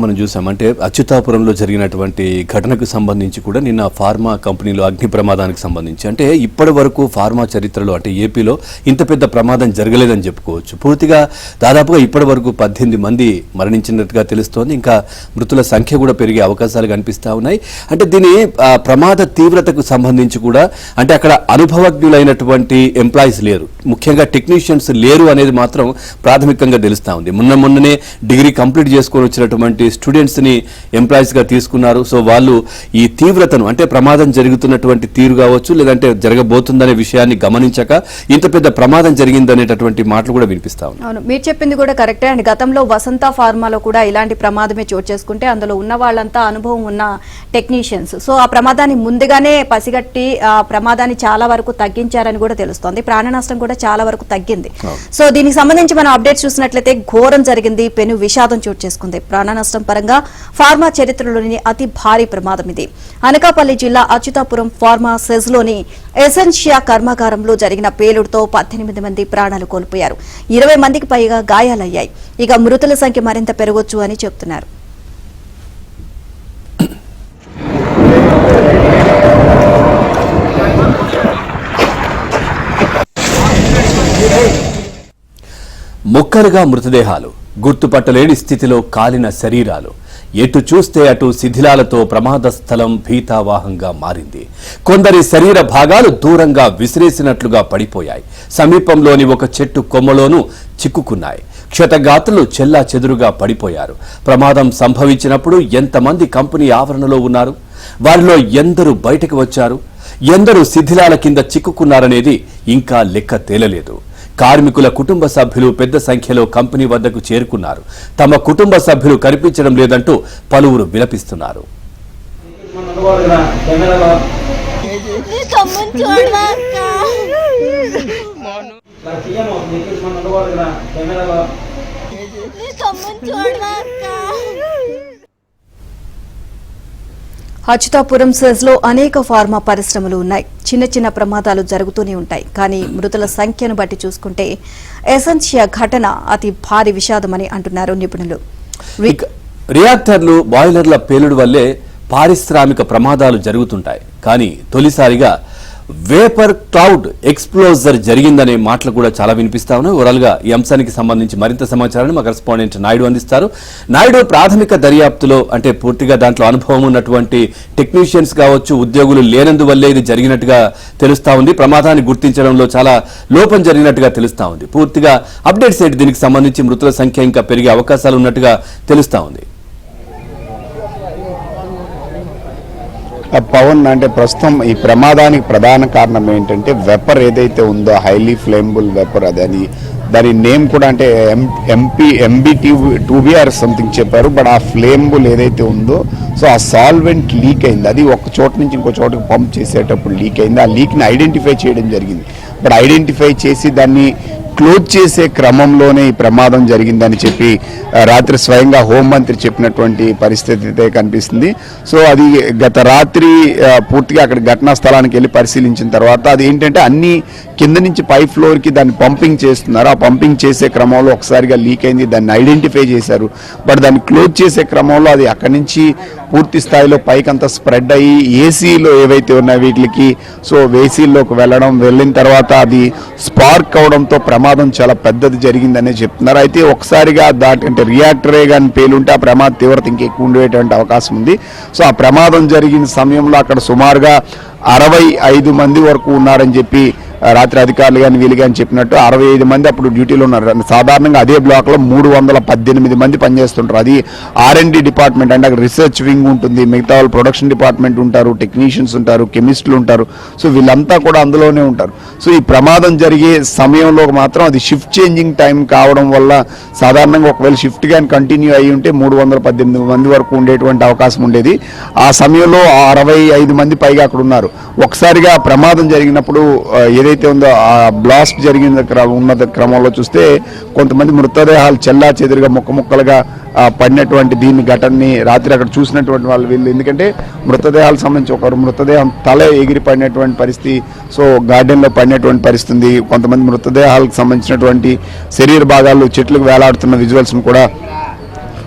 మనం చూసామంటే అచ్యుతాపురంలో జరిగినటువంటి ఘటనకు సంబంధించి కూడా నిన్న ఫార్మా కంపెనీలో అగ్ని ప్రమాదానికి సంబంధించి అంటే ఇప్పటి వరకు ఫార్మా చరిత్రలో అంటే ఏపీలో ఇంత పెద్ద ప్రమాదం జరగలేదని చెప్పుకోవచ్చు. పూర్తిగా దాదాపుగా ఇప్పటి వరకు 18 మంది మరణించినట్టుగా తెలుస్తోంది. ఇంకా మృతుల సంఖ్య కూడా పెరిగే అవకాశాలు కనిపిస్తూ ఉన్నాయి. అంటే దీని ప్రమాద తీవ్రతకు సంబంధించి కూడా అంటే అక్కడ అనుభవజ్ఞులైనటువంటి ఎంప్లాయీస్ లేరు, ముఖ్యంగా టెక్నీషియన్స్ లేరు అనేది మాత్రం ప్రాథమికంగా తెలుస్తూ ఉంది. మొన్ననే డిగ్రీ కంప్లీట్ చేసుకొని వచ్చినటువంటి స్టూడెంట్స్ ని ఎంప్లాయీస్ గా తీసుకున్నారు. సో వాళ్ళు ఈ తీవ్రతను అంటే ప్రమాదం జరుగుతున్నటువంటి తీరు కావచ్చు లేదంటే జరగబోతుందనే విషయాన్ని గమనించక ఇంత పెద్ద ప్రమాదం జరిగిందనేటటువంటి మాటలు కూడా వినిపిస్తా ఉన్నాయి. అవును, మీరు చెప్పింది కూడా కరెక్టే. అండ్ గతంలో వసంత ఫార్మాలో కూడా ఇలాంటి ప్రమాదమే చోటు చేసుకుంటే అందులో ఉన్న వాళ్ళంతా అనుభవం ఉన్న టెక్నీషియన్స్. సో ఆ ప్రమాదాన్ని ముందుగానే పసిగట్టి ఆ ప్రమాదాన్ని చాలా వరకు తగ్గించారని కూడా తెలుస్తోంది. ప్రాణ నష్టం కూడా చాలా వరకు తగ్గింది. సో దీనికి సంబంధించి మనం అప్డేట్ చూసినట్లయితే ఘోరం జరిగింది, పెను విషాదం చోటు చేసుకుంది. ప్రాణ నష్టం పరంగా ఫార్మా చరిత్రలోని అతి భారీ ప్రమాదం ఇది. అనకాపల్లి జిల్లా అచ్యుతాపురం ఫార్మా సెజ్లోని ఎసెన్షియా కర్మాగారంలో జరిగిన పేలుడుతో 18 మంది ప్రాణాలు కోల్పోయారు. 20 మందికి పైగా గాయాలయ్యాయి. ఇక మృతుల సంఖ్య మరింత పెరగొచ్చు అని చెబుతున్నారు. ముక్కలుగా మృతదేహాలు, గుర్తుపట్టలేని స్థితిలో కాలిన శరీరాలు, ఎటు చూస్తే అటు శిథిలాలతో ప్రమాద స్థలం భీతావాహంగా మారింది. కొందరి శరీర భాగాలు దూరంగా విసిరేసినట్లుగా పడిపోయాయి. సమీపంలోని ఒక చెట్టు కొమ్మలోనూ చిక్కుకున్నాయి. క్షతగాత్రులు చెల్లా చెదురుగా పడిపోయారు. ప్రమాదం సంభవించినప్పుడు ఎంతమంది కంపెనీ ఆవరణలో ఉన్నారు, వారిలో ఎందరూ బయటకు వచ్చారు, ఎందరూ శిథిలాల కింద చిక్కుకున్నారనేది ఇంకా లెక్క తేలలేదు. కార్మికుల కుటుంబ సభ్యులు పెద్ద సంఖ్యలో కంపెనీ వద్దకు చేరుకున్నారు. తమ కుటుంబ సభ్యులు కనిపించడం లేదంటూ పలువురు విలపిస్తున్నారు. అచ్యుతాపురం సెజ్లో అనేక ఫార్మా పరిశ్రమలు ఉన్నాయి. చిన్న చిన్న ప్రమాదాలు జరుగుతూనే ఉంటాయి. కానీ మృతుల సంఖ్యను బట్టి చూసుకుంటే ఎసెన్షియా ఘటన అతి భారీ విషాదమని అంటున్నారు నిపుణులు. రియాక్టర్లు, బాయిలర్ల పేలుడు వల్లే పారిశ్రామిక ప్రమాదాలు జరుగుతుంటాయి. కానీ తొలిసారిగా వేపర్ క్లౌడ్ ఎక్స్ప్లోజర్ జరిగిందనే మాటలు కూడా చాలా వినిపిస్తా ఉన్నాయి. ఓవరాల్ గా ఈ అంశానికి సంబంధించి మరింత సమాచారాన్ని మా కరెస్పాండెంట్ నాయుడు అందిస్తారు. నాయుడు, ప్రాథమిక దర్యాప్తులో అంటే పూర్తిగా దాంట్లో అనుభవం ఉన్నటువంటి టెక్నీషియన్స్ కావచ్చు, ఉద్యోగులు లేనందువల్లే ఇది జరిగినట్టుగా తెలుస్తా ఉంది. ప్రమాదాన్ని గుర్తించడంలో చాలా లోపం జరిగినట్టుగా తెలుస్తా ఉంది. పూర్తిగా అప్డేట్స్ ఏంటి? దీనికి సంబంధించి మృతుల సంఖ్య ఇంకా పెరిగే అవకాశాలు ఉన్నట్టుగా తెలుస్తా ఉంది. పవన్, అంటే ప్రస్తుతం ఈ ప్రమాదానికి ప్రధాన కారణం ఏంటంటే వెపర్ ఏదైతే ఉందో హైలీ ఫ్లేమబుల్ వెపర్, అది దాని నేమ్ కూడా అంటే MB2B ఆర్ సంథింగ్ చెప్పారు. బట్ ఆ ఫ్లేమబుల్ ఏదైతే ఉందో సో ఆ సాల్వెంట్ లీక్ అయింది. అది ఒక చోట నుంచి ఇంకో చోటకి పంప్ చేసేటప్పుడు లీక్ అయింది. ఆ లీక్ని ఐడెంటిఫై చేయడం జరిగింది. బట్ ఐడెంటిఫై చేసి దాన్ని క్లోజ్ చేసే క్రమంలోనే ఈ ప్రమాదం జరిగిందని చెప్పి రాత్రి స్వయంగా హోంమంత్రి చెప్పినటువంటి పరిస్థితి అయితే కనిపిస్తుంది. సో అది గత రాత్రి పూర్తిగా అక్కడ ఘటనా స్థలానికి వెళ్ళి పరిశీలించిన తర్వాత అది ఏంటంటే అన్ని కింద నుంచి పై ఫ్లోర్కి దాన్ని పంపింగ్ చేస్తున్నారు. ఆ పంపింగ్ చేసే క్రమంలో ఒకసారిగా లీక్ అయింది. దాన్ని ఐడెంటిఫై చేశారు. బట్ దాన్ని క్లోజ్ చేసే క్రమంలో అది అక్కడి నుంచి పూర్తి స్థాయిలో పైకంతా స్ప్రెడ్ అయ్యి ఏసీలో ఏవైతే ఉన్నాయో వీటికి సో ఏసీల్లోకి వెళ్ళిన తర్వాత అది స్పార్క్ అవడంతో ప్రమాదం చాలా పెద్దది జరిగిందనే చెప్తున్నారు. అయితే ఒకసారిగా అంటే రియాక్టరే కానీ పేలుంటే ఆ ప్రమాద తీవ్రత ఇంకెక్కువ ఉండేటువంటి అవకాశం ఉంది. సో ఆ ప్రమాదం జరిగిన సమయంలో అక్కడ సుమారుగా 65 మంది వరకు ఉన్నారని చెప్పి రాత్రి అధికారులు కానీ వీళ్ళు కానీ చెప్పినట్టు 65 మంది అప్పుడు డ్యూటీలో ఉన్నారు. సాధారణంగా అదే బ్లాక్లో 318 మంది పనిచేస్తుంటారు. అది R&D డిపార్ట్మెంట్, అంటే అక్కడ రీసెర్చ్ వింగ్ ఉంటుంది, మిగతా వాళ్ళు ప్రొడక్షన్ డిపార్ట్మెంట్ ఉంటారు, టెక్నీషియన్స్ ఉంటారు, కెమిస్టులు ఉంటారు. సో వీళ్ళంతా కూడా అందులోనే ఉంటారు. సో ఈ ప్రమాదం జరిగే సమయంలో మాత్రం అది షిఫ్ట్ చేంజింగ్ టైం కావడం వల్ల సాధారణంగా ఒకవేళ షిఫ్ట్ కానీ కంటిన్యూ అయ్యి ఉంటే 318 మంది వరకు ఉండేటువంటి అవకాశం ఉండేది. ఆ సమయంలో 65 మంది పైగా అక్కడ ఉన్నారు. ఒకసారిగా ప్రమాదం జరిగినప్పుడు ఏదైతే ఉందో ఆ బ్లాస్ట్ జరిగిన ఉన్నత క్రమంలో చూస్తే కొంతమంది మృతదేహాలు చెల్లా చెదురుగా ముక్కలుగా పడినటువంటి దీన్ని ఘటనని రాత్రి అక్కడ చూసినటువంటి వాళ్ళు వీళ్ళు, ఎందుకంటే మృతదేహాలకు సంబంధించి ఒకరు మృతదేహం తల ఎగిరి పడినటువంటి పరిస్థితి, సో గార్డెన్లో పడినటువంటి పరిస్థితి, కొంతమంది మృతదేహాలకు సంబంధించినటువంటి శరీర భాగాలు చెట్లకు వేలాడుతున్న విజువల్స్ను కూడా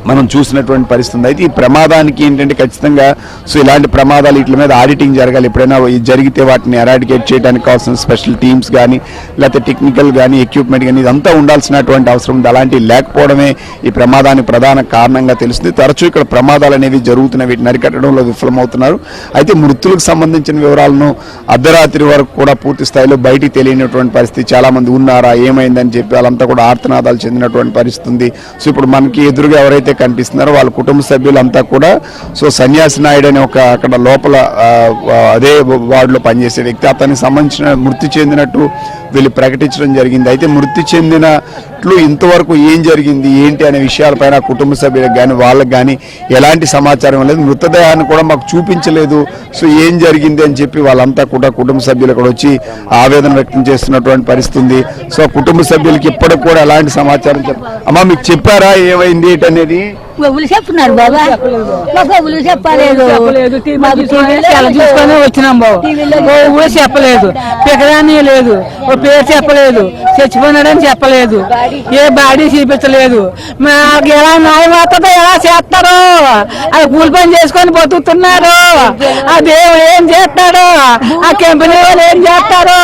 మనం చూసినటువంటి పరిస్థితి ఉంది. అయితే ఈ ప్రమాదానికి ఏంటంటే ఖచ్చితంగా సో ఇలాంటి ప్రమాదాలు వీటి మీద ఆడిటింగ్ జరగాలి. ఎప్పుడైనా జరిగితే వాటిని ఎరాడికేట్ చేయడానికి కావాల్సిన స్పెషల్ టీమ్స్ కానీ లేకపోతే టెక్నికల్ కానీ ఎక్విప్మెంట్ కానీ ఇదంతా ఉండాల్సినటువంటి అవసరం ఉంది. అలాంటివి లేకపోవడమే ఈ ప్రమాదానికి ప్రధాన కారణంగా తెలుస్తుంది. తరచూ ఇక్కడ ప్రమాదాలు అనేవి జరుగుతున్నాయి, వీటిని అరికట్టడంలో విఫలమవుతున్నారు. అయితే మృతులకు సంబంధించిన వివరాలను అర్ధరాత్రి వరకు కూడా పూర్తి స్థాయిలో బయటికి తెలియనటువంటి పరిస్థితి. చాలా మంది ఉన్నారా, ఏమైందని చెప్పి వాళ్ళంతా కూడా ఆర్తనాదాలు చెందినటువంటి పరిస్థితి ఉంది. సో ఇప్పుడు మనకి ఎదురుగా ఎవరైతే కనిపిస్తున్నారో వాళ్ళ కుటుంబ సభ్యులంతా కూడా సో సన్యాసి నాయుడు అనే ఒక అక్కడ లోపల అదే వార్డులో పనిచేసే వ్యక్తి, అతనికి సంబంధించిన మృతి చెందినట్టు వీళ్ళు ప్రకటించడం జరిగింది. అయితే మృతి చెందినట్లు ఇంతవరకు ఏం జరిగింది ఏంటి అనే విషయాలపైన కుటుంబ సభ్యులకు కానీ వాళ్ళకి కానీ ఎలాంటి సమాచారం లేదు. మృతదేహాన్ని కూడా మాకు చూపించలేదు, సో ఏం జరిగింది అని చెప్పి వాళ్ళంతా కూడా కుటుంబ సభ్యులు అక్కడ వచ్చి ఆవేదన వ్యక్తం చేస్తున్నటువంటి పరిస్థితి ఉంది. సో కుటుంబ సభ్యులకి ఇప్పటికి కూడా ఎలాంటి సమాచారం అమ్మా మీకు చెప్పారా ఏమైంది ఏంటి అనేది? గొవ్వులు చెప్తున్నారు బాబా, మా గొవ్వులు చెప్పలేదు, చూసుకొని వచ్చినాం బాబు. గొవ్వులు చెప్పలేదు, పికరాన్ని లేదు, ఓ పేరు చెప్పలేదు, చచ్చిపోయినాడని చెప్పలేదు, ఏ బాడీ చూపించలేదు. మాకు ఎలా న్యాయం అవుతుందో ఎలా చేస్తారో, అది కూలి పని చేసుకొని బతుకుతున్నారు. ఆ దేవుడు ఏం చేస్తాడో, ఆ కంపెనీ వాళ్ళు ఏం చేస్తారో,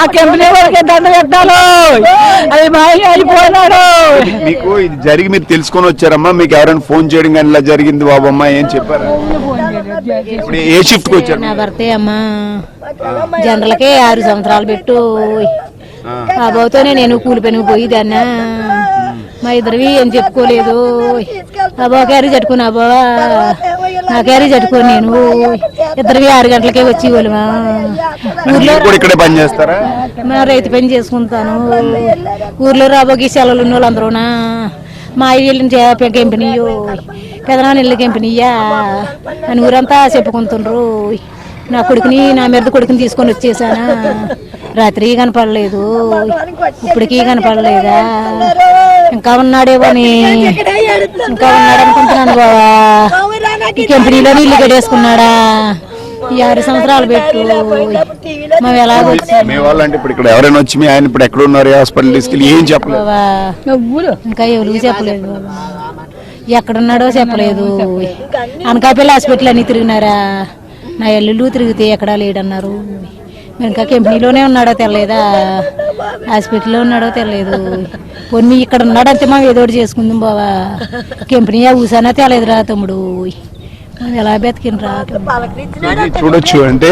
ఆ కంపెనీ వాళ్ళకి దండ పెట్టాలో, అది మాయ అయిపోయినాడు. మీకు ఇది జరిగి మీరు తెలుసుకొని వచ్చారమ్మా? మీకు ఎవరైనా ఫోన్ చేయడం కానీ ఇలా జరిగింది బాబమ్మ ఏం చెప్పారా? ఇప్పుడు ఏ షిఫ్ట్ కి వచ్చారు? నా భర్తే అమ్మా, జనరలకే 6 సంవత్సరాలు పెట్టు ఆ బాబుతోనే నేను కూలి పని పోయిదన్నా. మా ఇద్దరివి ఏం చెప్పుకోలేదు. ఆ బాబు క్యారీ చట్టుకుని ఆ బాబా నా క్యారీ చట్టుకొని నేను ఇద్దరివి 6 గంటలకే వచ్చి వాళ్ళమా. ఊర్లో ఇక్కడే పని చేస్తారా? మా రైతు పని చేసుకుంటాను. ఊర్లో రాబోకి సెలవులు ఉన్న వాళ్ళు అందరూనా మా ఇల్లు కంపెనీయో పెదనాన్న ఇల్లు కంపెనీయా అని ఊరంతా చెప్పుకుంటుండ్రు. నా కొడుకుని నా మీద కొడుకుని తీసుకొని వచ్చేసానా. రాత్రి కనపడలేదు, ఇప్పటికీ కనపడలేదా? ఇంకా ఉన్నాడేమోని, ఇంకా ఉన్నాడు అనుకుంటున్నాను బావా. ఈ కంపెనీలో ఇల్లు కట్టేసుకున్నాడా? ఈ 6 సంవత్సరాలు పెట్టు మేము ఎలాగో మీ వాళ్ళు అంటే ఇప్పుడు ఇక్కడ ఎవరైనా వచ్చి మీ ఆయన ఇప్పుడు ఎక్కడ ఉన్నారు హాస్పిటల్ తీసుకెళ్ళి ఏం చెప్పలేదు? ఇంకా ఎవరికి చెప్పలేదు, ఎక్కడున్నాడో చెప్పలేదు. అనకాపల్లి హాస్పిటల్ అని తిరిగినారా, నా ఎల్లుళ్ళు తిరిగితే ఎక్కడా లేడన్నారు. మరి ఇంకా కంపెనీలోనే ఉన్నాడో తెలియదా, హాస్పిటల్లో ఉన్నాడో తెలియదు. పొన్ని ఇక్కడ ఉన్నాడంతే మనం ఏదో ఒకటి చేసుకుందాం బావా. కంపెనీ ఊసానా తెలియదురా తమ్ముడు, ఎలా బతికినరా. చూడొచ్చు అంటే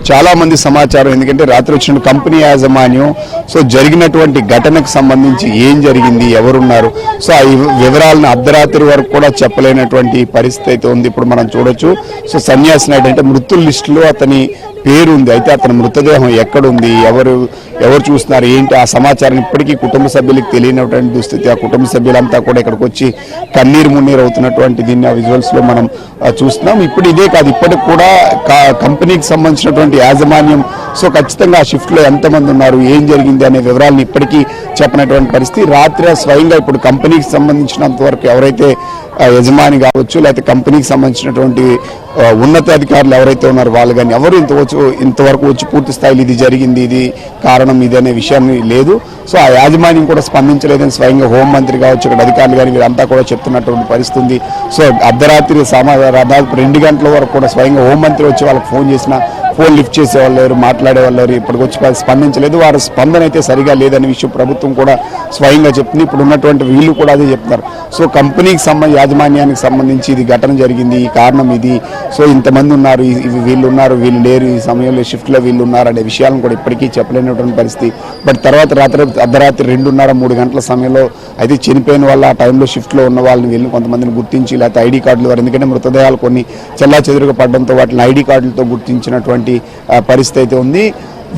చాలా మంది సమాచారం, ఎందుకంటే రాత్రి వచ్చిన కంపెనీ యాజమాన్యం సో జరిగినటువంటి ఘటనకు సంబంధించి ఏం జరిగింది, ఎవరున్నారు, సో ఆ వివరాలను అర్ధరాత్రి వరకు కూడా చెప్పలేనటువంటి పరిస్థితి అయితే ఉంది. ఇప్పుడు మనం చూడొచ్చు. సో సన్యాసి నాయుడు అంటే మృతుల లిస్టులో అతని పేరు ఉంది. అయితే అతని మృతదేహం ఎక్కడుంది, ఎవరు చూస్తున్నారు ఏంటి ఆ సమాచారం ఇప్పటికీ కుటుంబ సభ్యులకు తెలియనటువంటి దుస్థితి. ఆ కుటుంబ సభ్యులంతా కూడా ఇక్కడికి వచ్చి కన్నీరు మున్నీరు అవుతున్నటువంటి దీన్ని ఆ విజువల్స్ లో మనం చూస్తున్నాం. ఇప్పుడు ఇదే కాదు, ఇప్పటికి కూడా కంపెనీకి సంబంధించినటువంటి యాజమాన్యం సో ఖచ్చితంగా ఆ షిఫ్ట్ లో ఎంతమంది ఉన్నారు, ఏం జరిగింది అనే వివరాలను ఇప్పటికీ చెప్పినటువంటి పరిస్థితి. రాత్రి స్వయంగా ఇప్పుడు కంపెనీకి సంబంధించినంత వరకు ఎవరైతే యజమాని కావచ్చు లేకపోతే కంపెనీకి సంబంధించినటువంటి ఉన్నతాధికారులు ఎవరైతే ఉన్నారో వాళ్ళు కానీ ఎవరు ఇంతవరకు వచ్చి పూర్తి స్థాయిలో ఇది జరిగింది, ఇది కారణం ఇది అనే విషయాన్ని లేదు. సో ఆ యాజమాన్యం కూడా స్పందించలేదని స్వయంగా హోంమంత్రి కావచ్చు ఇక్కడ అధికారులు కానీ వీరంతా కూడా చెప్తున్నటువంటి పరిస్థితి. సో అర్ధరాత్రి 2 గంటల వరకు కూడా స్వయంగా హోంమంత్రి వచ్చి వాళ్ళకి ఫోన్ చేసిన ఫోన్ లిఫ్ట్ చేసేవాళ్ళు లేరు, మాట్లాడేవాళ్ళు లేరు, ఇప్పటికి వచ్చి స్పందించలేదు. వారి స్పందన అయితే సరిగా లేదనే విషయం ప్రభుత్వం కూడా స్వయంగా చెప్తుంది. ఇప్పుడు ఉన్నటువంటి వీళ్ళు కూడా అదే చెప్తున్నారు. సో కంపెనీకి యాజమాన్యానికి సంబంధించి ఇది ఘటన జరిగింది, ఈ కారణం ఇది, సో ఇంతమంది ఉన్నారు, వీళ్ళు ఉన్నారు, వీళ్ళు లేరు, ఈ సమయంలో షిఫ్ట్లో వీళ్ళు ఉన్నారు అనే విషయాలను కూడా ఇప్పటికీ చెప్పలేనటువంటి పరిస్థితి. బట్ తర్వాత అర్ధరాత్రి 2:30-3 గంటల సమయంలో అయితే చనిపోయిన వాళ్ళ ఆ టైంలో షిఫ్ట్లో ఉన్న వాళ్ళని వీళ్ళని కొంతమందిని గుర్తించి లేకపోతే ఐడి కార్డులు వారు, ఎందుకంటే మృతదేహాలు కొన్ని చెల్లాచెదురుగా పడడంతో వాటిని ఐడి కార్డులతో గుర్తించినటువంటి పరిస్థితి అయితే ఉంది.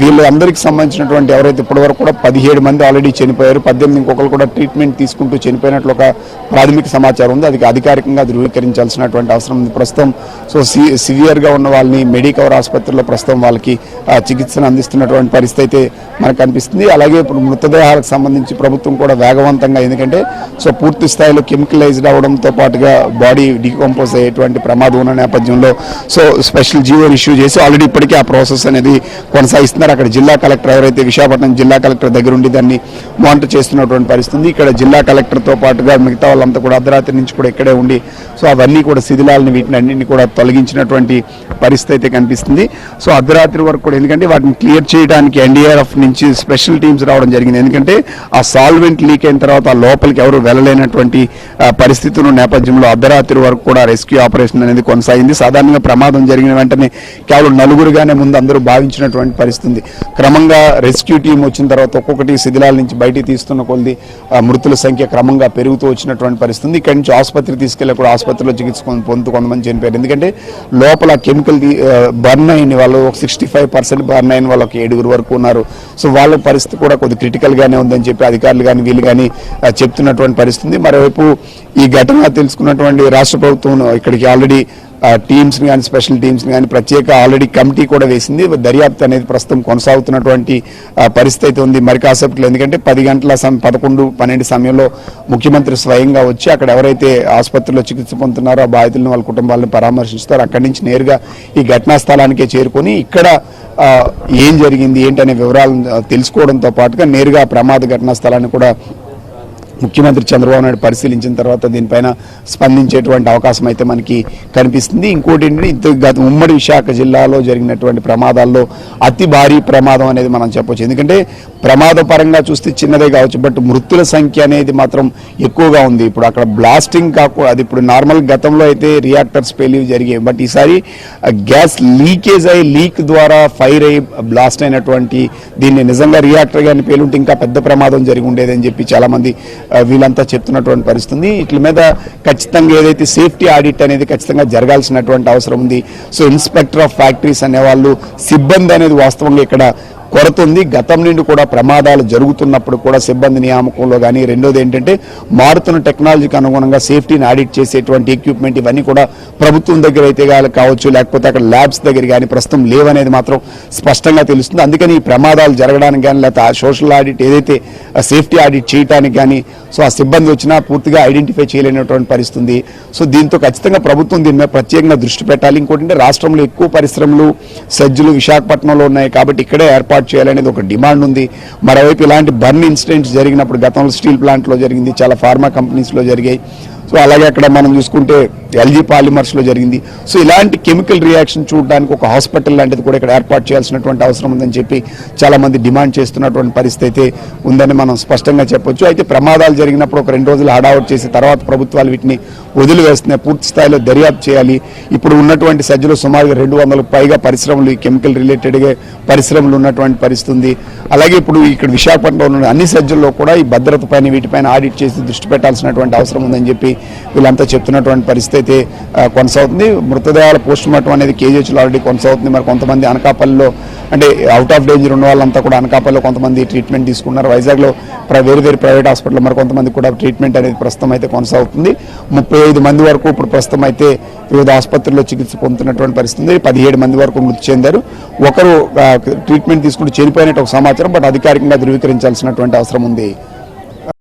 వీళ్ళందరికీ సంబంధించినటువంటి ఎవరైతే ఇప్పటివరకు కూడా 17 మంది ఆల్రెడీ చనిపోయారు, 18 ఇంకొకరు కూడా ట్రీట్మెంట్ తీసుకుంటూ చనిపోయినట్లు ఒక ప్రాథమిక సమాచారం ఉంది. అది అధికారికంగా ధృవీకరించాల్సినటువంటి అవసరం ఉంది ప్రస్తుతం. సో సివియర్గా ఉన్న వాళ్ళని మెడికవర్ ఆసుపత్రిలో ప్రస్తుతం వాళ్ళకి చికిత్సను అందిస్తున్నటువంటి పరిస్థితి అయితే మనకు కనిపిస్తుంది. అలాగే ఇప్పుడు మృతదేహాలకు సంబంధించి ప్రభుత్వం కూడా వేగవంతంగా, ఎందుకంటే సో పూర్తి స్థాయిలో కెమికలైజ్డ్ అవడంతో పాటుగా బాడీ డీకంపోజ్ అయ్యేటువంటి ప్రమాదం ఉన్న నేపథ్యంలో సో స్పెషల్ జీవో ఇష్యూ చేసి ఆల్రెడీ ఇప్పటికీ ఆ ప్రాసెస్ అనేది కొనసాగిస్తున్నారు. చేస్తున్నారు. అక్కడ జిల్లా కలెక్టర్ ఎవరైతే విశాఖపట్నం జిల్లా కలెక్టర్ దగ్గర ఉండి దాన్ని మానిటర్ చేస్తున్నటువంటి పరిస్థితి. ఇక్కడ జిల్లా కలెక్టర్తో పాటుగా మిగతా వాళ్ళంతా కూడా అర్ధరాత్రి నుంచి కూడా ఇక్కడే ఉండి సో అవన్నీ కూడా శిథిలాలని వీటిని అన్నింటినీ కూడా తొలగించినటువంటి పరిస్థితి అయితే కనిపిస్తుంది. సో అర్ధరాత్రి వరకు కూడా ఎందుకంటే వాటిని క్లియర్ చేయడానికి ఎన్డీఆర్ఎఫ్ నుంచి స్పెషల్ టీమ్స్ రావడం జరిగింది. ఎందుకంటే ఆ సాల్వెంట్ లీక్ అయిన తర్వాత ఆ లోపలికి ఎవరు వెళ్ళలేనటువంటి పరిస్థితుల నేపథ్యంలో అర్ధరాత్రి వరకు కూడా రెస్క్యూ ఆపరేషన్ అనేది కొనసాగింది. సాధారణంగా ప్రమాదం జరిగిన వెంటనే కేవలం నలుగురుగానే ముందు అందరూ భావించినటువంటి పరిస్థితి. క్రమంగా రెస్క్యూ టీం వచ్చిన తర్వాత ఒక్కొక్కటి శిథిలాల నుంచి బయటికి తీస్తున్న కొద్ది మృతుల సంఖ్య క్రమంగా పెరుగుతూ వచ్చినటువంటి పరిస్థితి. ఇక్కడి నుంచి ఆసుపత్రికి తీసుకెళ్ళి కూడా ఆసుపత్రిలో చికిత్స పొందుతూ కొంతమంది చనిపోయారు. ఎందుకంటే లోపల కెమికల్ బర్న్ అయిన వాళ్ళు 65% బర్న్ అయిన వాళ్ళు 7 వరకు ఉన్నారు. సో వాళ్ళ పరిస్థితి కూడా కొద్ది క్రిటికల్ గానే ఉందని చెప్పి అధికారులు కానీ వీళ్ళు కానీ చెప్తున్నటువంటి పరిస్థితి. మరోవైపు ఈ ఘటన తెలుసుకున్నటువంటి రాష్ట్ర ప్రభుత్వం ఇక్కడికి ఆల్రెడీ టీమ్స్ కానీ స్పెషల్ టీమ్స్ కానీ ప్రత్యేక ఆల్రెడీ కమిటీ కూడా వేసింది. దర్యాప్తు అనేది ప్రస్తుతం కొనసాగుతున్నటువంటి పరిస్థితి అయితే ఉంది. మరి కాసేపట్లో ఎందుకంటే 10 గంటల 11-12 సమయంలో ముఖ్యమంత్రి స్వయంగా వచ్చి అక్కడ ఎవరైతే ఆసుపత్రిలో చికిత్స పొందుతున్నారో ఆ బాధితులను వాళ్ళ కుటుంబాలను పరామర్శిస్తారు. అక్కడి నుంచి నేరుగా ఈ ఘటనా స్థలానికే చేరుకొని ఇక్కడ ఏం జరిగింది ఏంటనే వివరాలను తెలుసుకోవడంతో పాటుగా నేరుగా ప్రమాద ఘటనా స్థలాన్ని కూడా ముఖ్యమంత్రి చంద్రబాబు నాయుడు పరిశీలించిన తర్వాత దీనిపైన స్పందించేటువంటి అవకాశం అయితే మనకి కనిపిస్తుంది. ఇంకోటి ఏంటంటే గత ఉమ్మడి విశాఖ జిల్లాలో జరిగినటువంటి ప్రమాదాల్లో అతి భారీ ప్రమాదం అనేది మనం చెప్పొచ్చు. ఎందుకంటే ప్రమాద పరంగా చూస్తే చిన్నదే కావచ్చు, బట్ మృతుల సంఖ్య అనేది మాత్రం ఎక్కువగా ఉంది. ఇప్పుడు అక్కడ బ్లాస్టింగ్ కాకుండా అది ఇప్పుడు నార్మల్ గతంలో అయితే రియాక్టర్స్ ఫెయిల్యూర్ జరిగాయి, బట్ ఈసారి గ్యాస్ లీకేజ్ అయ్యి లీక్ ద్వారా ఫైర్ అయ్యి బ్లాస్ట్ అయినటువంటి దీన్ని నిజంగా రియాక్టర్ కానీ పేలుంటే ఇంకా పెద్ద ప్రమాదం జరిగి ఉండేదని చెప్పి చాలా మంది వీళ్ళంతా చెప్తున్నటువంటి పరిస్థితి. వీటి మీద ఖచ్చితంగా ఏదైతే సేఫ్టీ ఆడిట్ అనేది ఖచ్చితంగా జరగాల్సినటువంటి అవసరం ఉంది. సో ఇన్స్పెక్టర్ ఆఫ్ ఫ్యాక్టరీస్ అనేవాళ్ళు సిబ్బంది అనేది వాస్తవంగా ఇక్కడ కొరత ఉంది. గతం నుండి కూడా ప్రమాదాలు జరుగుతున్నప్పుడు కూడా సిబ్బంది నియామకంలో కానీ, రెండోది ఏంటంటే మారుతున్న టెక్నాలజీకి అనుగుణంగా సేఫ్టీని ఆడిట్ చేసేటువంటి ఎక్విప్మెంట్ ఇవన్నీ కూడా ప్రభుత్వం దగ్గర అయితే కావచ్చు, లేకపోతే అక్కడ ల్యాబ్స్ దగ్గర కానీ ప్రస్తుతం లేవనేది మాత్రం స్పష్టంగా తెలుస్తుంది. అందుకని ఈ ప్రమాదాలు జరగడానికి కానీ లేకపోతే ఆ సోషల్ ఆడిట్ ఏదైతే సేఫ్టీ ఆడిట్ చేయడానికి కానీ సో ఆ సిబ్బంది వచ్చినా పూర్తిగా ఐడెంటిఫై చేయలేనటువంటి పరిస్థితి. సో దీంతో ఖచ్చితంగా ప్రభుత్వం దీని మీద ప్రత్యేకంగా దృష్టి పెట్టాలి. ఇంకోటి రాష్ట్రంలో ఎక్కువ పరిశ్రమలు సజ్జులు విశాఖపట్నంలో ఉన్నాయి కాబట్టి ఇక్కడే ఏర్పాటు చేయాలనేది ఒక డిమాండ్ ఉంది. మరోవైపు ఇలాంటి బర్న్ ఇన్సిడెంట్స్ జరిగినప్పుడు గతంలో స్టీల్ ప్లాంట్లో జరిగింది, చాలా ఫార్మా కంపెనీస్లో జరిగాయి. సో అలాగే అక్కడ మనం చూసుకుంటే ఎల్జీ పాలిమర్స్లో జరిగింది. సో ఇలాంటి కెమికల్ రియాక్షన్ చూడడానికి ఒక హాస్పిటల్ లాంటిది కూడా ఇక్కడ ఏర్పాటు చేయాల్సినటువంటి అవసరం ఉందని చెప్పి చాలా మంది డిమాండ్ చేస్తున్నటువంటి పరిస్థితి అయితే ఉందని మనం స్పష్టంగా చెప్పొచ్చు. అయితే ప్రమాదాలు జరిగినప్పుడు ఒక 2 రోజులు హడావుట్ చేసి తర్వాత ప్రభుత్వాలు వీటిని వదిలివేస్తున్నాయి. పూర్తి స్థాయిలో దర్యాప్తు చేయాలి. ఇప్పుడు ఉన్నటువంటి సజ్జలు సుమారుగా 200 పైగా పరిశ్రమలు ఈ కెమికల్ రిలేటెడ్గా పరిశ్రమలు ఉన్నటువంటి పరిస్థితి ఉంది. అలాగే ఇప్పుడు ఇక్కడ విశాఖపట్నంలో ఉన్న అన్ని సజ్జల్లో కూడా ఈ భద్రత పైన వీటిపైన ఆడిట్ చేసి దృష్టి పెట్టాల్సినటువంటి అవసరం ఉందని చెప్పి వీళ్ళంతా చెప్తున్నటువంటి పరిస్థితి అయితే కొనసాగుతుంది. మృతదేహాల పోస్ట్ మార్టం అనేది కేజీహెచ్లో ఆల్రెడీ కొనసాగుతుంది. మరి కొంతమంది అనకాపల్లిలో అంటే అవుట్ ఆఫ్ డేంజర్ ఉన్న వాళ్ళంతా కూడా అనకాపల్లిలో కొంతమంది ట్రీట్మెంట్ తీసుకున్నారు. వైజాగ్లో వేరు ప్రైవేట్ హాస్పిటల్ మరి కొంతమంది కూడా ట్రీట్మెంట్ అనేది ప్రస్తుతం అయితే కొనసాగుతుంది. 35 మంది వరకు ఇప్పుడు ప్రస్తుతం అయితే వివిధ ఆసుపత్రుల్లో చికిత్స పొందుతున్నటువంటి పరిస్థితి. 17 మంది వరకు మృతి చెందారు. ఒకరు ట్రీట్మెంట్ తీసుకుంటూ చనిపోయినట్టు ఒక సమాచారం, బట్ అధికారికంగా ధృవీకరించాల్సినటువంటి అవసరం ఉంది.